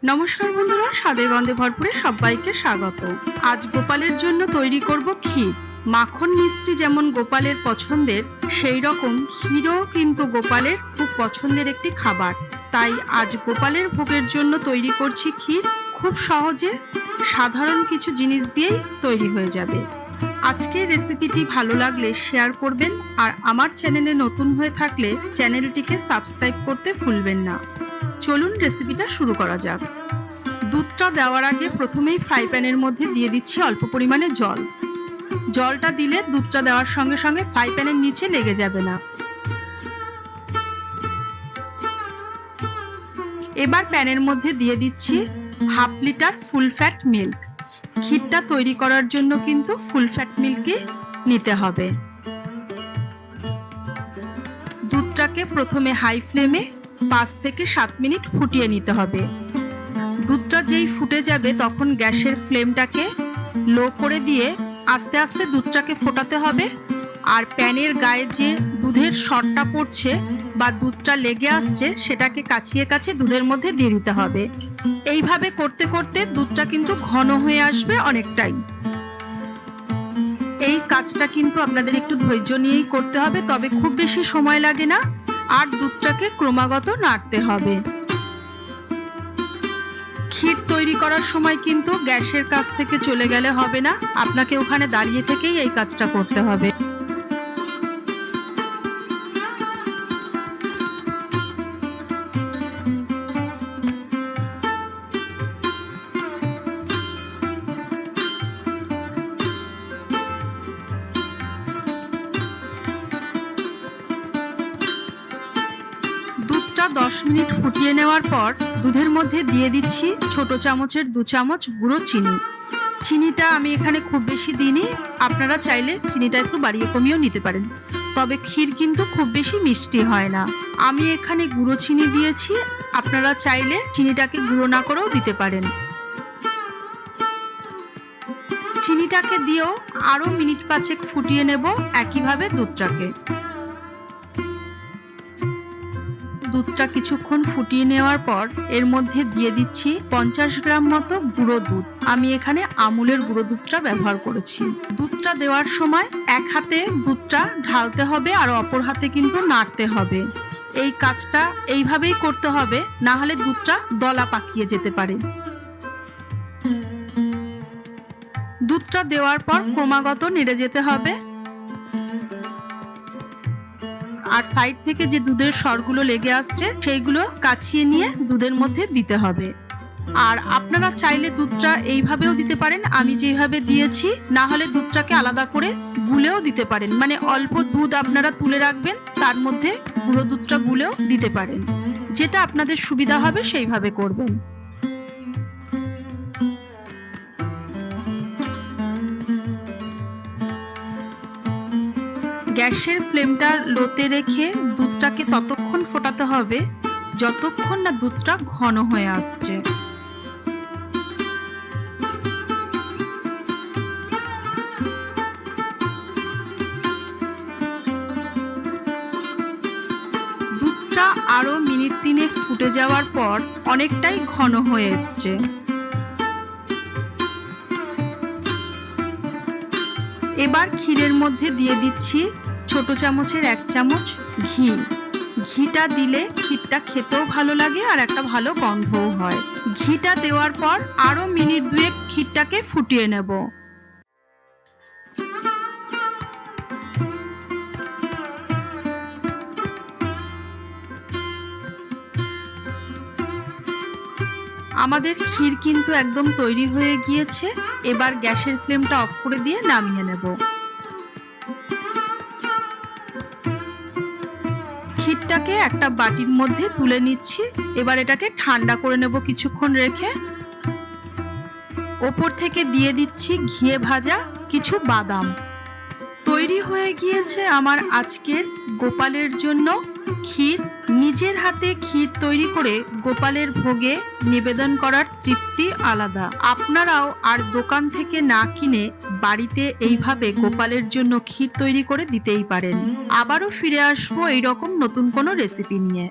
নমস্কার বন্ধুরা, স্বাদে গন্ধে ভরপুরে সবাইকে স্বাগত। আজ গোপালের জন্য তৈরি করব ক্ষীর। মাখন মিষ্টি যেমন গোপালের পছন্দের, সেই রকম ক্ষীরও কিন্তু গোপালের খুব পছন্দের একটি খাবার। তাই আজ গোপালের ভোগের জন্য তৈরি করছি ক্ষীর। খুব সহজে সাধারণ কিছু জিনিস দিয়েই তৈরি হয়ে যাবে। আজকের রেসিপিটি ভালো লাগলে শেয়ার করবেন, আর আমার চ্যানেলে নতুন হয়ে থাকলে চ্যানেলটিকে সাবস্ক্রাইব করতে ভুলবেন না। চলুন রেসিপিটা শুরু করা যাক। দুধটা দেওয়ার আগে প্রথমেই ফ্রাই প্যানের মধ্যে দিয়ে দিচ্ছি অল্প পরিমাণে জল। জলটা দিলে দুধটা দেওয়ার সঙ্গে সঙ্গে ফ্রাই প্যানের নিচে লেগে যাবে না। এবার প্যানের মধ্যে দিয়ে দিচ্ছি half litre full fat milk. ক্ষীরটা তৈরি করার জন্য কিন্তু ফুল ফ্যাট মিল্কই নিতে হবে। দুধটাকে প্রথমে হাই ফ্লেমে 5 থেকে 7 মিনিট ফুটিয়ে নিতে হবে। দুধটা যেই ফুটে যাবে তখন গ্যাসের ফ্লেমটাকে লো করে দিয়ে আস্তে আস্তে দুধটাকে ফোটাতে হবে। আর প্যানের গায়ে যে দুধের সরটা পড়ছে বা দুধটা লেগে আসছে, সেটাকে কাছিয়ে কাছে দুধের মধ্যে দিয়ে দিতে হবে। এইভাবে করতে করতে দুধটা কিন্তু ঘন হয়ে আসবে অনেকটাই। এই কাজটা কিন্তু আপনাদের একটু ধৈর্য নিয়েই করতে হবে, তবে খুব বেশি সময় লাগে না। আর দুধটাকে ক্রমাগত নাড়তে হবে। ক্ষীর তৈরি করার সময় কিন্তু গ্যাসের কাছ থেকে চলে গেলে হবে না, আপনাকে ওখানে দাঁড়িয়ে থেকেই এই কাজটা করতে হবে। দুধটা 10 মিনিট ফুটিয়ে নেওয়ার পর দুধের মধ্যে দিয়ে দিচ্ছি ছোট চামচের 2 চামচ গুঁড়ো চিনি। চিনিটা আমি এখানে খুব বেশি দিইনি, আপনারা চাইলে চিনিটা একটু বাড়িয়ে কমিয়েও নিতে পারেন। তবে ক্ষীর কিন্তু খুব বেশি মিষ্টি হয় না। আমি এখানে গুঁড়ো চিনি দিয়েছি, আপনারা চাইলে চিনিটাকে গুঁড়ো না করেও দিতে পারেন। চিনিটাকে দিয়েও আরও মিনিট 5 ফুটিয়ে নেব একইভাবে দুধটাকে। দুধটা কিছুক্ষণ ফুটিয়ে নেওয়ার পর এর মধ্যে দিয়ে দিচ্ছি 50 গ্রাম মতো গুঁড়ো দুধ। আমি এখানে আমুলের গুঁড়ো দুধটা ব্যবহার করেছি। দুধটা দেওয়ার সময় এক হাতে দুধটা ঢালতে হবে আর অপর হাতে কিন্তু নাড়তে হবে। এই কাজটা এইভাবেই করতে হবে, না হলে দুধটা দলা পাকিয়ে যেতে পারে। দুধটা দেওয়ার পর ক্রমাগত নেড়ে যেতে হবে। আর সাইড থেকে যে দুধের সরগুলো লেগে আসছে সেইগুলো কাছিয়ে নিয়ে দুধের মধ্যে দিতে হবে। আর আপনারা চাইলে দুধটা এইভাবেও দিতে পারেন, আমি যেভাবে দিয়েছি, না হলে দুধটাকে আলাদা করে গুলেও দিতে পারেন। মানে অল্প দুধ আপনারা তুলে রাখবেন, তার মধ্যে গুঁড়ো দুধটা গুলেও দিতে পারেন। যেটা আপনাদের সুবিধা হবে সেইভাবে করবেন। গ্যাসের ফ্লেমটা লোতে রেখে দুধটাকে ততক্ষণ ফোটাতে হবে যতক্ষণ না দুধটা ঘন হয়ে আসছে। দুধটা আরো মিনিট 3 ফুটে যাওয়ার পর অনেকটাই ঘন হয়ে এসছে। এবার ক্ষীরের মধ্যে দিয়ে দিচ্ছি ছোট চামচের 1 চামচ ঘি। ঘিটা দিলে ক্ষীরটা খেতেও ভালো লাগে আর একটা ভালো গন্ধও হয়। ঘিটা দেওয়ার পর আরো মিনিট 2 ক্ষীরটাকে ফুটিয়ে নেব। আমাদের ক্ষীর কিন্তু একদম তৈরি হয়ে গিয়েছে। এবার গ্যাসের ফ্লেমটা অফ করে দিয়ে নামিয়ে নেব। ক্ষীরটাকে একটা বাটির মধ্যে তুলে নিচ্ছি। এবার এটাকে ঠান্ডা করে নেব কিছুক্ষণ রেখে। ওপর থেকে দিয়ে দিচ্ছি ঘিয়ে ভাজা কিছু বাদাম। তৈরি হয়ে গিয়েছে আমার আজকের গোপালের জন্য ক্ষীর। নিজের হাতে ক্ষীর তৈরি করে গোপালের ভোগে নিবেদন করার তৃপ্তি আলাদা। আপনারাও আর দোকান থেকে না কিনে বাড়িতে এইভাবে গোপালের জন্য ক্ষীর তৈরি করে দিতেই পারেন। আবারও ফিরে আসবো এইরকম নতুন কোনো রেসিপি নিয়ে।